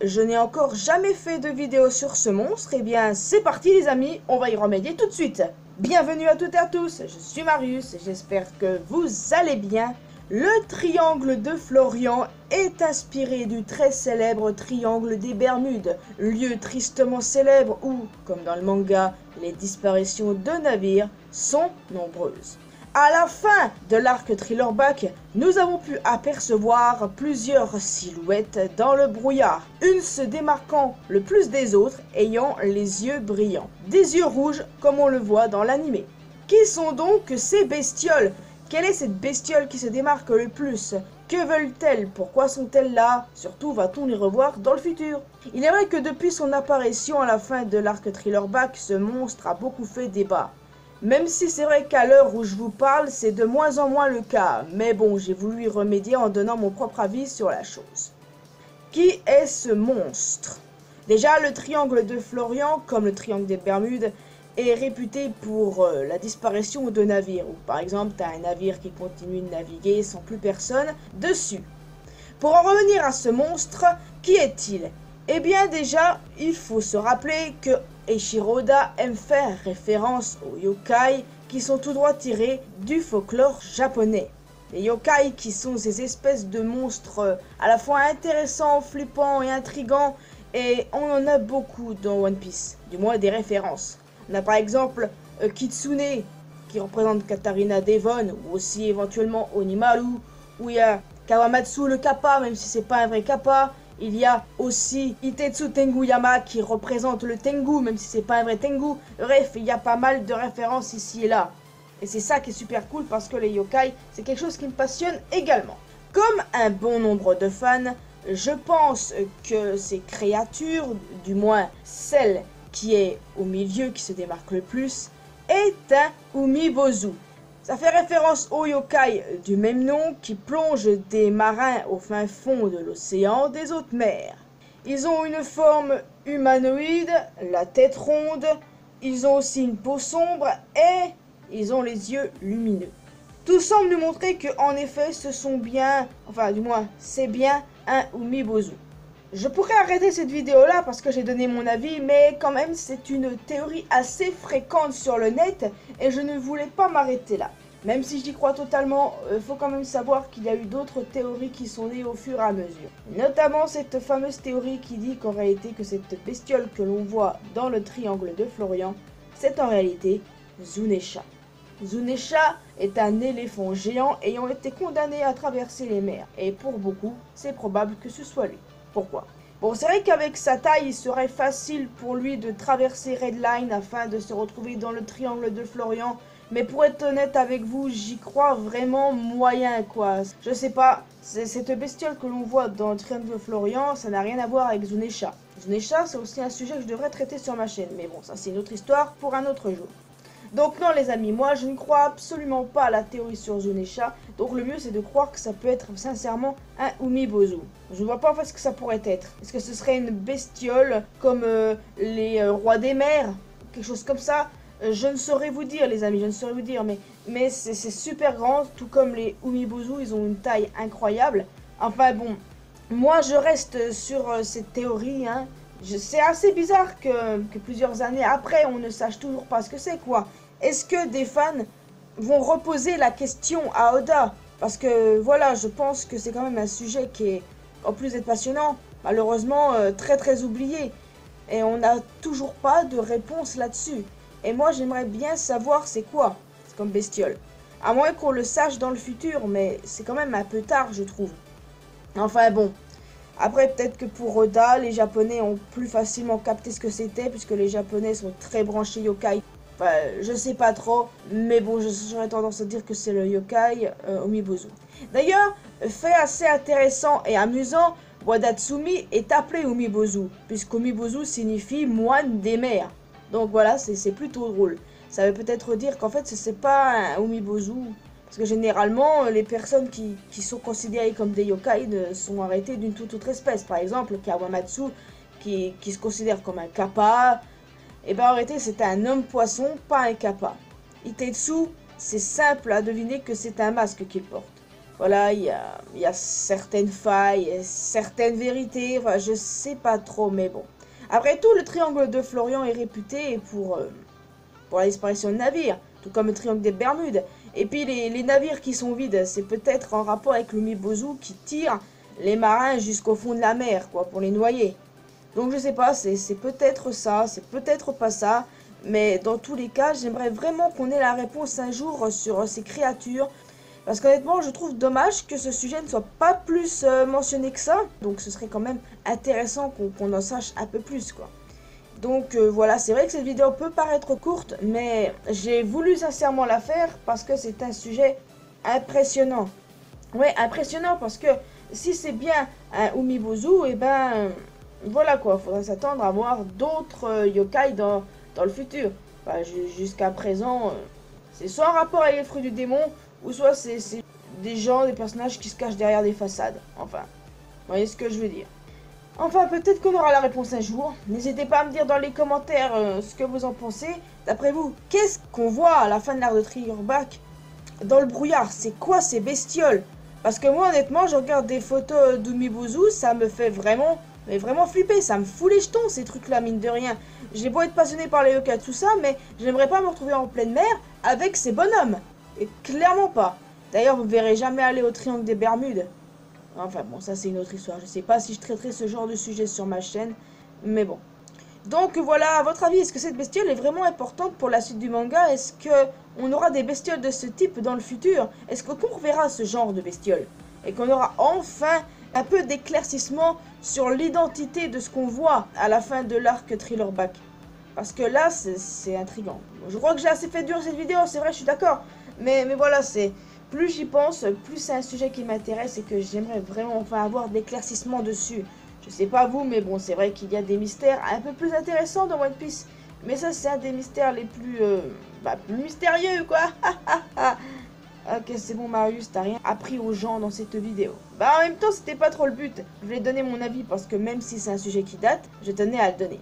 je n'ai encore jamais fait de vidéo sur ce monstre, et bien c'est parti les amis, on va y remédier tout de suite. Bienvenue à toutes et à tous, je suis Marius et j'espère que vous allez bien. Le triangle de Florian est inspiré du très célèbre triangle des Bermudes, lieu tristement célèbre où, comme dans le manga, les disparitions de navires sont nombreuses. À la fin de l'arc Thriller Bark, nous avons pu apercevoir plusieurs silhouettes dans le brouillard, une se démarquant le plus des autres ayant les yeux brillants, des yeux rouges comme on le voit dans l'animé. Qui sont donc ces bestioles? Quelle est cette bestiole qui se démarque le plus? Que veulent-elles? Pourquoi sont-elles là? Surtout, va-t-on les revoir dans le futur? Il est vrai que depuis son apparition à la fin de l'arc Thriller Bark, ce monstre a beaucoup fait débat. Même si c'est vrai qu'à l'heure où je vous parle, c'est de moins en moins le cas. Mais bon, j'ai voulu y remédier en donnant mon propre avis sur la chose. Qui est ce monstre? Déjà, le triangle de Florian, comme le triangle des Bermudes, est réputé pour la disparition de navires. Ou par exemple, tu as un navire qui continue de naviguer sans plus personne dessus. Pour en revenir à ce monstre, qui est-il? Eh bien déjà, il faut se rappeler que Eiichiro Oda aime faire référence aux yokai qui sont tout droit tirés du folklore japonais. Les yokai qui sont ces espèces de monstres à la fois intéressants, flippants et intrigants, et on en a beaucoup dans One Piece, du moins des références. On a par exemple Kitsune qui représente Katarina Devon, ou aussi éventuellement Onimaru, où il y a Kawamatsu le Kappa, même si c'est pas un vrai Kappa. Il y a aussi Itetsu Tenguyama qui représente le Tengu, même si c'est pas un vrai Tengu. Bref, il y a pas mal de références ici et là. Et c'est ça qui est super cool parce que les yokai, c'est quelque chose qui me passionne également. Comme un bon nombre de fans, je pense que ces créatures, du moins celle qui est au milieu, qui se démarque le plus, est un Umibozu. Ça fait référence aux yokai du même nom qui plongent des marins au fin fond de l'océan des hautes mers. Ils ont une forme humanoïde, la tête ronde, ils ont aussi une peau sombre et ils ont les yeux lumineux. Tout semble nous montrer que en effet ce sont bien, enfin du moins c'est bien un Umibozu. Je pourrais arrêter cette vidéo là parce que j'ai donné mon avis, mais quand même c'est une théorie assez fréquente sur le net et je ne voulais pas m'arrêter là. Même si j'y crois totalement, faut quand même savoir qu'il y a eu d'autres théories qui sont nées au fur et à mesure. Notamment cette fameuse théorie qui dit qu'en réalité que cette bestiole que l'on voit dans le triangle de Florian, c'est en réalité Zunesha. Zunesha est un éléphant géant ayant été condamné à traverser les mers, et pour beaucoup, c'est probable que ce soit lui. Pourquoi? Bon, c'est vrai qu'avec sa taille, il serait facile pour lui de traverser Redline afin de se retrouver dans le triangle de Florian, mais pour être honnête avec vous, j'y crois vraiment moyen quoi. Je sais pas, cette bestiole que l'on voit dans le triangle de Florian, ça n'a rien à voir avec Zunesha. Zunesha, c'est aussi un sujet que je devrais traiter sur ma chaîne, mais bon, ça c'est une autre histoire pour un autre jour. Donc non les amis, moi je ne crois absolument pas à la théorie sur Zunesha, donc le mieux c'est de croire que ça peut être sincèrement un Umibozu. Je ne vois pas en fait ce que ça pourrait être. Est-ce que ce serait une bestiole comme les rois des mers? Quelque chose comme ça? Je ne saurais vous dire les amis, je ne saurais vous dire, mais c'est super grand, tout comme les Umibozu, ils ont une taille incroyable. Enfin bon, moi je reste sur cette théorie, hein. C'est assez bizarre que plusieurs années après, on ne sache toujours pas ce que c'est, quoi. Est-ce que des fans vont reposer la question à Oda? Parce que, voilà, je pense que c'est quand même un sujet qui est, en plus d'être passionnant, malheureusement très très oublié. Et on n'a toujours pas de réponse là-dessus. Et moi, j'aimerais bien savoir c'est quoi, c'est comme bestiole. À moins qu'on le sache dans le futur, mais c'est quand même un peu tard, je trouve. Enfin bon. Après, peut-être que pour Oda, les Japonais ont plus facilement capté ce que c'était, puisque les Japonais sont très branchés yokai. Enfin, je sais pas trop, mais bon, j'aurais tendance à dire que c'est le yokai Umibozu. D'ailleurs, fait assez intéressant et amusant, Wadatsumi est appelé Umibozu, puisqu'Umibozu signifie moine des mers. Donc voilà, c'est plutôt drôle. Ça veut peut-être dire qu'en fait, c'est pas un Umibozu. Parce que généralement, les personnes qui sont considérées comme des yokai sont arrêtées d'une toute autre espèce. Par exemple, Kawamatsu, qui se considère comme un kappa, et ben en réalité, c'est un homme-poisson, pas un kappa. Itetsu, c'est simple à deviner que c'est un masque qu'il porte. voilà, il y a certaines failles, certaines vérités, enfin, je sais pas trop, mais bon. Après tout, le triangle de Florian est réputé pour la disparition de navires, tout comme le triangle des Bermudes. Et puis les navires qui sont vides, c'est peut-être en rapport avec l'Umibozu qui tire les marins jusqu'au fond de la mer, quoi, pour les noyer. Donc je sais pas, c'est peut-être ça, c'est peut-être pas ça, mais dans tous les cas, j'aimerais vraiment qu'on ait la réponse un jour sur ces créatures. Parce qu'honnêtement, je trouve dommage que ce sujet ne soit pas plus mentionné que ça. Donc ce serait quand même intéressant qu'on en sache un peu plus, quoi. Donc voilà, c'est vrai que cette vidéo peut paraître courte, mais j'ai voulu sincèrement la faire parce que c'est un sujet impressionnant. Ouais, impressionnant parce que si c'est bien un Umibozu, et ben voilà quoi, faudra s'attendre à voir d'autres yokai dans le futur. Enfin, jusqu'à présent, c'est soit en rapport avec les fruits du démon, ou soit c'est des gens, des personnages qui se cachent derrière des façades. Enfin, vous voyez ce que je veux dire. Enfin, peut-être qu'on aura la réponse un jour. N'hésitez pas à me dire dans les commentaires ce que vous en pensez. D'après vous, qu'est-ce qu'on voit à la fin de l'art de Triggerback dans le brouillard? C'est quoi ces bestioles? Parce que moi, honnêtement, je regarde des photos d'Umibozu, ça me fait vraiment flipper. Ça me fout les jetons, ces trucs-là, mine de rien. J'ai beau être passionné par les yokai, tout ça, mais j'aimerais pas me retrouver en pleine mer avec ces bonhommes. Et clairement pas. D'ailleurs, vous ne verrez jamais aller au triangle des Bermudes. Enfin bon, ça c'est une autre histoire. Je sais pas si je traiterai ce genre de sujet sur ma chaîne, mais bon. Donc voilà, à votre avis, est-ce que cette bestiole est vraiment importante pour la suite du manga? Est-ce qu'on aura des bestioles de ce type dans le futur? Est-ce qu'on reverra ce genre de bestioles? Et qu'on aura enfin un peu d'éclaircissement sur l'identité de ce qu'on voit à la fin de l'arc Thriller-Back? Parce que là, c'est intriguant. Je crois que j'ai assez fait dur cette vidéo, c'est vrai, je suis d'accord. Mais voilà, c'est... Plus j'y pense, plus c'est un sujet qui m'intéresse et que j'aimerais vraiment enfin avoir d'éclaircissements dessus. Je sais pas vous, mais bon, c'est vrai qu'il y a des mystères un peu plus intéressants dans One Piece. Mais ça, c'est un des mystères les plus mystérieux, quoi. Ok, c'est bon, Marius, t'as rien appris aux gens dans cette vidéo. Bah, en même temps, c'était pas trop le but. Je voulais donner mon avis parce que même si c'est un sujet qui date, je tenais à le donner.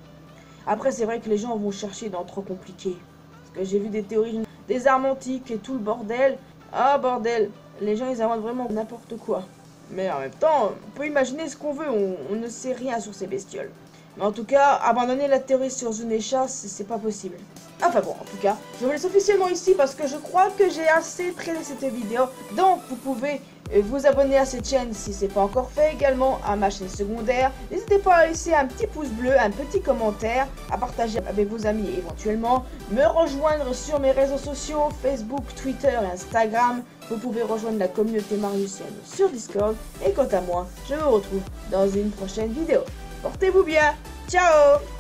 Après, c'est vrai que les gens vont chercher dans trop compliqué. Parce que j'ai vu des théories, des armes antiques et tout le bordel. Ah bordel, les gens ils inventent vraiment n'importe quoi. Mais en même temps, on peut imaginer ce qu'on veut, on ne sait rien sur ces bestioles. Mais en tout cas, abandonner la théorie sur Zunesha, c'est pas possible. Enfin bon, en tout cas, je vous laisse officiellement ici parce que je crois que j'ai assez traité cette vidéo. Donc vous pouvez vous abonner à cette chaîne si ce n'est pas encore fait, également à ma chaîne secondaire. N'hésitez pas à laisser un petit pouce bleu, un petit commentaire, à partager avec vos amis éventuellement, me rejoindre sur mes réseaux sociaux, Facebook, Twitter et Instagram. Vous pouvez rejoindre la communauté mariusienne sur Discord. Et quant à moi, je vous retrouve dans une prochaine vidéo. Portez-vous bien, ciao!